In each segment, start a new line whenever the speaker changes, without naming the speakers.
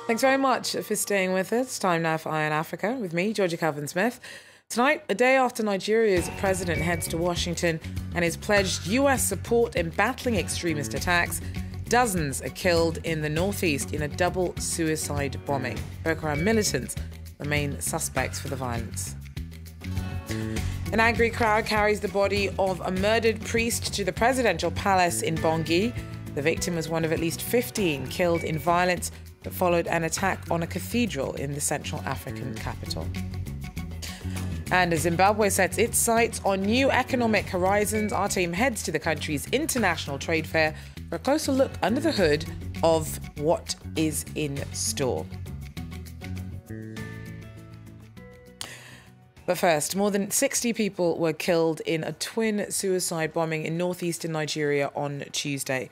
Thanks very much for staying with us. Time now for Eye on Africa with me, Georgia Calvin-Smith. Tonight, a day after Nigeria's president heads to Washington and has pledged US support in battling extremist attacks, dozens are killed in the northeast in a double suicide bombing. Boko Haram militants remain suspects for the violence. An angry crowd carries the body of a murdered priest to the presidential palace in Bangui. The victim was one of at least 15 killed in violence that followed an attack on a cathedral in the Central African capital. And as Zimbabwe sets its sights on new economic horizons, our team heads to the country's international trade fair for a closer look under the hood of what is in store. But first, more than 60 people were killed in a twin suicide bombing in northeastern Nigeria on Tuesday.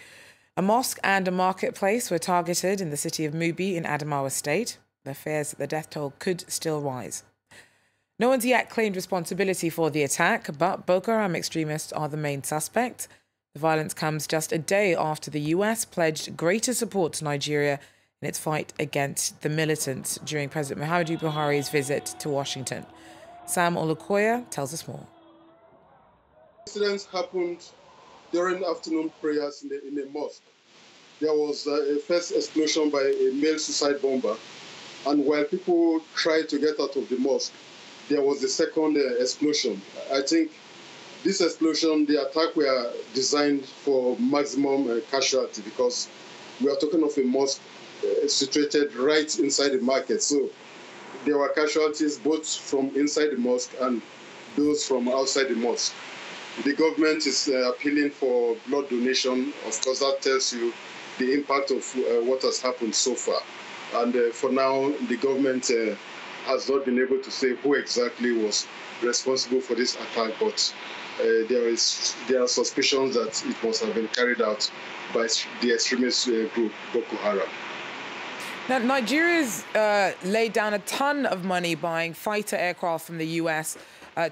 A mosque and a marketplace were targeted in the city of Mubi in Adamawa state. There are fears that the death toll could still rise. No one's yet claimed responsibility for the attack, but Boko Haram extremists are the main suspect. The violence comes just a day after the US pledged greater support to Nigeria in its fight against the militants during President Muhammadu Buhari's visit to Washington. Sam Olukoya tells us more.
Incidents happened during afternoon prayers in a mosque. There was a first explosion by a male suicide bomber, and while people tried to get out of the mosque, there was a second explosion. I think this explosion, the attack were designed for maximum casualty because we are talking of a mosque situated right inside the market. So there were casualties both from inside the mosque and those from outside the mosque. The government is appealing for blood donation. Of course, that tells you the impact of what has happened so far. And for now, the government has not been able to say who exactly was responsible for this attack, but there are suspicions that it must have been carried out by the extremist group Boko Haram.
Now, Nigeria's laid down a ton of money buying fighter aircraft from the US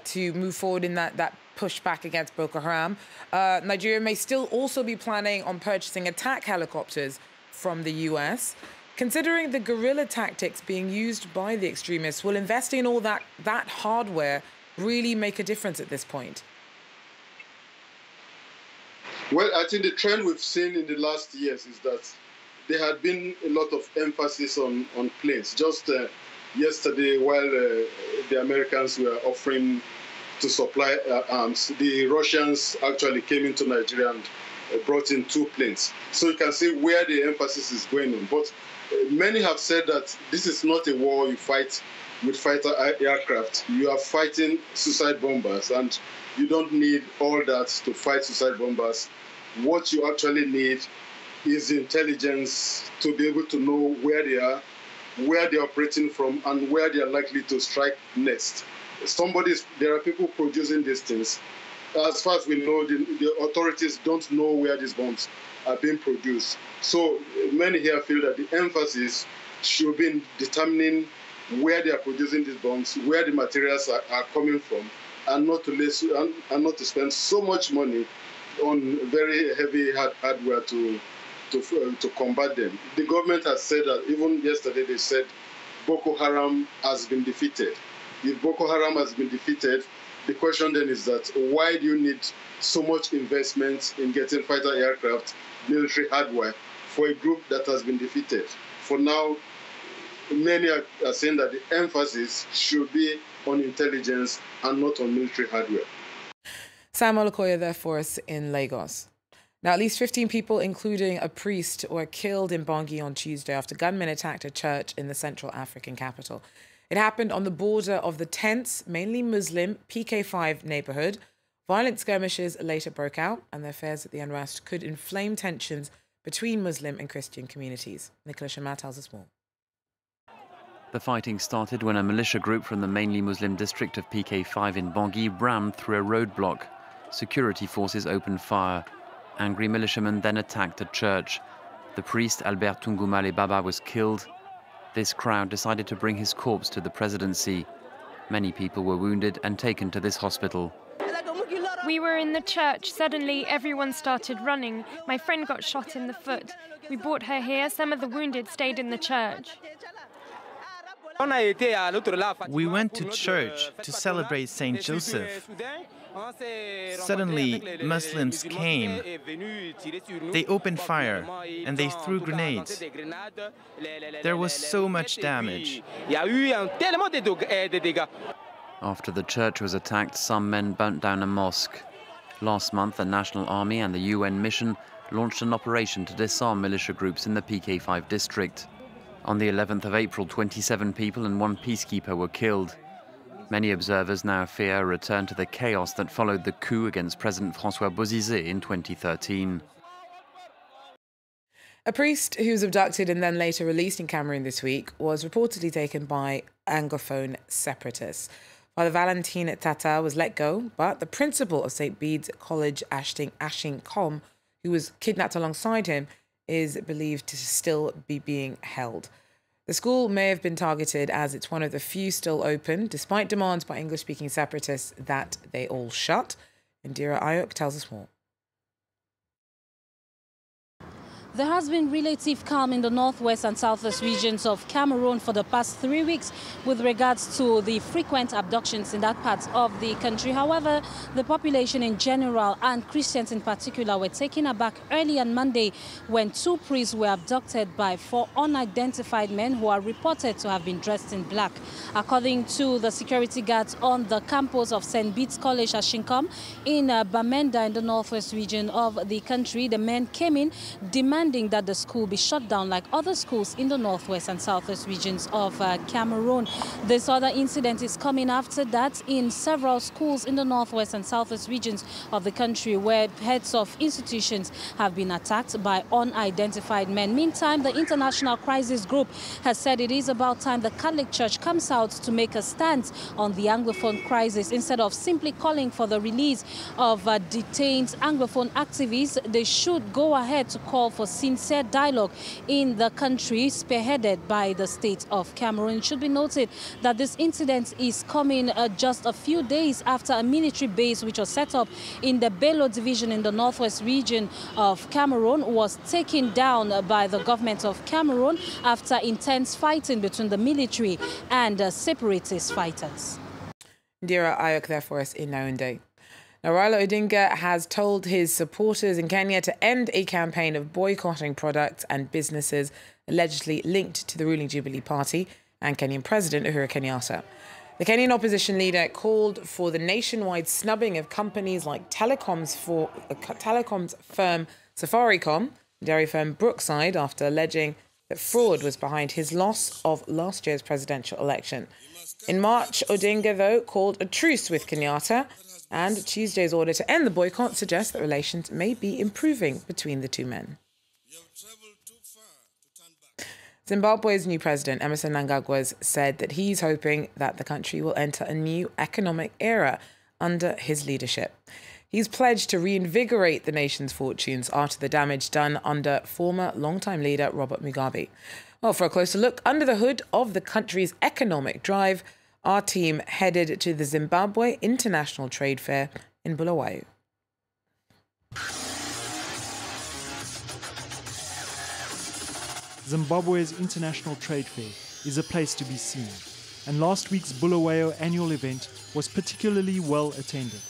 to move forward in that pushback against Boko Haram. Nigeria may still also be planning on purchasing attack helicopters from the US. Considering the guerrilla tactics being used by the extremists, will investing in all that hardware really make a difference at this point?
Well, I think the trend we've seen in the last years is that there had been a lot of emphasis on planes. Just yesterday, while the Americans were offering to supply arms, the Russians actually came into Nigeria and brought in 2 planes. So you can see where the emphasis is going on. But many have said that this is not a war you fight with fighter aircraft. You are fighting suicide bombers, and you don't need all that to fight suicide bombers. What you actually need is intelligence to be able to know where they are, where they're operating from, and where they are likely to strike next. There are people producing these things. As far as we know, the authorities don't know where these bombs are being produced. So many here feel that the emphasis should be in determining where they are producing these bombs, where the materials are coming from, and not to spend so much money on very heavy hardware to combat them. The government has said that, even yesterday they said Boko Haram has been defeated. If Boko Haram has been defeated, the question then is that why do you need so much investment in getting fighter aircraft, military hardware for a group that has been defeated? For now, many are saying that the emphasis should be on intelligence and not on military hardware.
Sam Olukoya there for us in Lagos. Now, at least 15 people, including a priest, were killed in Bangui on Tuesday after gunmen attacked a church in the Central African capital. It happened on the border of the tense, mainly Muslim, PK5 neighbourhood. Violent skirmishes later broke out, and there are fears that the unrest could inflame tensions between Muslim and Christian communities. Nicholas Shamat tells us more.
The fighting started when a militia group from the mainly Muslim district of PK5 in Bangui rammed through a roadblock. Security forces opened fire. Angry militiamen then attacked a church. The priest Albert Tungumale Baba was killed. This crowd decided to bring his corpse to the presidency. Many people were wounded and taken to this hospital.
We were in the church. Suddenly, everyone started running. My friend got shot in the foot. We brought her here. Some of the wounded stayed in the church.
We went to church to celebrate Saint Joseph. Suddenly, Muslims came. They opened fire and they threw grenades. There was so much damage.
After the church was attacked, some men burnt down a mosque. Last month, the National Army and the UN mission launched an operation to disarm militia groups in the PK5 district. On the 11th of April, 27 people and one peacekeeper were killed. Many observers now fear a return to the chaos that followed the coup against President François Bozizé in 2013.
A priest who was abducted and then later released in Cameroon this week was reportedly taken by Anglophone separatists. Father Valentin Tata was let go, but the principal of St. Bede's College, Ashing Kom, who was kidnapped alongside him, is believed to still be being held. The school may have been targeted as it's one of the few still open, despite demands by English-speaking separatists that they all shut. Indira Ayuk tells us more.
There has been relative calm in the northwest and southwest regions of Cameroon for the past 3 weeks with regards to the frequent abductions in that part of the country. However, the population in general and Christians in particular were taken aback early on Monday when 2 priests were abducted by 4 unidentified men who are reported to have been dressed in black. According to the security guards on the campus of St. Bede's College at Shinkom in Bamenda in the northwest region of the country, the men came in demanding that the school be shut down like other schools in the northwest and southwest regions of Cameroon. This other incident is coming after that in several schools in the northwest and southwest regions of the country where heads of institutions have been attacked by unidentified men. Meantime, the International Crisis Group has said it is about time the Catholic Church comes out to make a stance on the Anglophone crisis. Instead of simply calling for the release of detained Anglophone activists, they should go ahead to call for sincere dialogue in the country, spearheaded by the state of Cameroon. It should be noted that this incident is coming just a few days after a military base which was set up in the Bello division in the northwest region of Cameroon was taken down by the government of Cameroon after intense fighting between the military and separatist fighters.
Indira Ayuk there for us in Yaoundé. Now, Raila Odinga has told his supporters in Kenya to end a campaign of boycotting products and businesses allegedly linked to the ruling Jubilee Party and Kenyan President Uhuru Kenyatta. The Kenyan opposition leader called for the nationwide snubbing of companies like telecoms firm Safaricom, dairy firm Brookside, after alleging that fraud was behind his loss of last year's presidential election. In March, Odinga, though, called a truce with Kenyatta, and Tuesday's order to end the boycott suggests that relations may be improving between the two men. Zimbabwe's new president, Emmerson Mnangagwa, said that he's hoping that the country will enter a new economic era under his leadership. He's pledged to reinvigorate the nation's fortunes after the damage done under former longtime leader Robert Mugabe. Well, for a closer look under the hood of the country's economic drive, our team headed to the Zimbabwe International Trade Fair in Bulawayo.
Zimbabwe's International Trade Fair is a place to be seen, and last week's Bulawayo annual event was particularly well attended.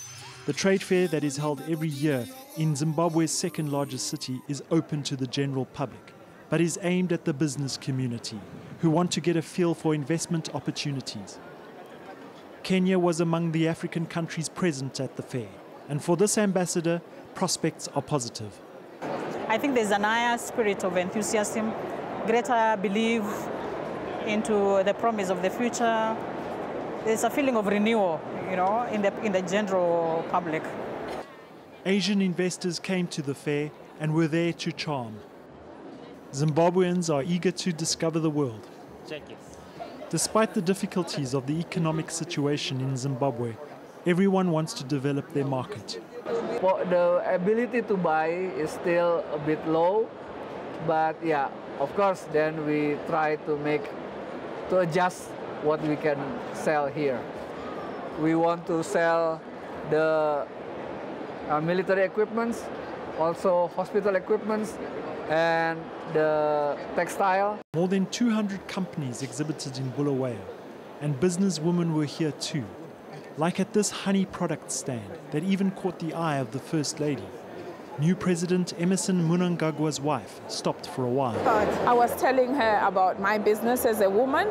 The trade fair that is held every year in Zimbabwe's second largest city is open to the general public, but is aimed at the business community who want to get a feel for investment opportunities. Kenya was among the African countries present at the fair, and for this ambassador, prospects are positive.
I think there's an higher spirit of enthusiasm, greater belief into the promise of the future. There's a feeling of renewal, in the general public.
Asian investors came to the fair and were there to charm. Zimbabweans are eager to discover the world. Despite the difficulties of the economic situation in Zimbabwe, everyone wants to develop their market.
The ability to buy is still a bit low, but yeah, of course, then we try to adjust what we can sell here. We want to sell the military equipments, also hospital equipments, and the textile.
More than 200 companies exhibited in Bulawayo, and businesswomen were here too, like at this honey product stand that even caught the eye of the First Lady. New President Emerson Mnangagwa's wife stopped for a while.
I was telling her about my business as a woman,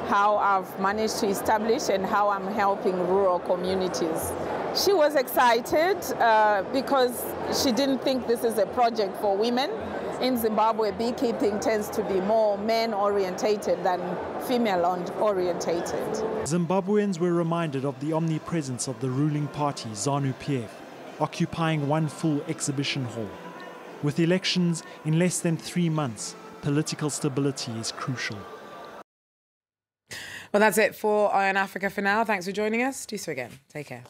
how I've managed to establish and how I'm helping rural communities. She was excited because she didn't think this is a project for women. In Zimbabwe, beekeeping tends to be more men-orientated than female-orientated.
Zimbabweans were reminded of the omnipresence of the ruling party, ZANU-PF, occupying one full exhibition hall. With elections in less than 3 months, political stability is crucial.
Well, that's it for Eye on Africa for now. Thanks for joining us. Do so again. Take care.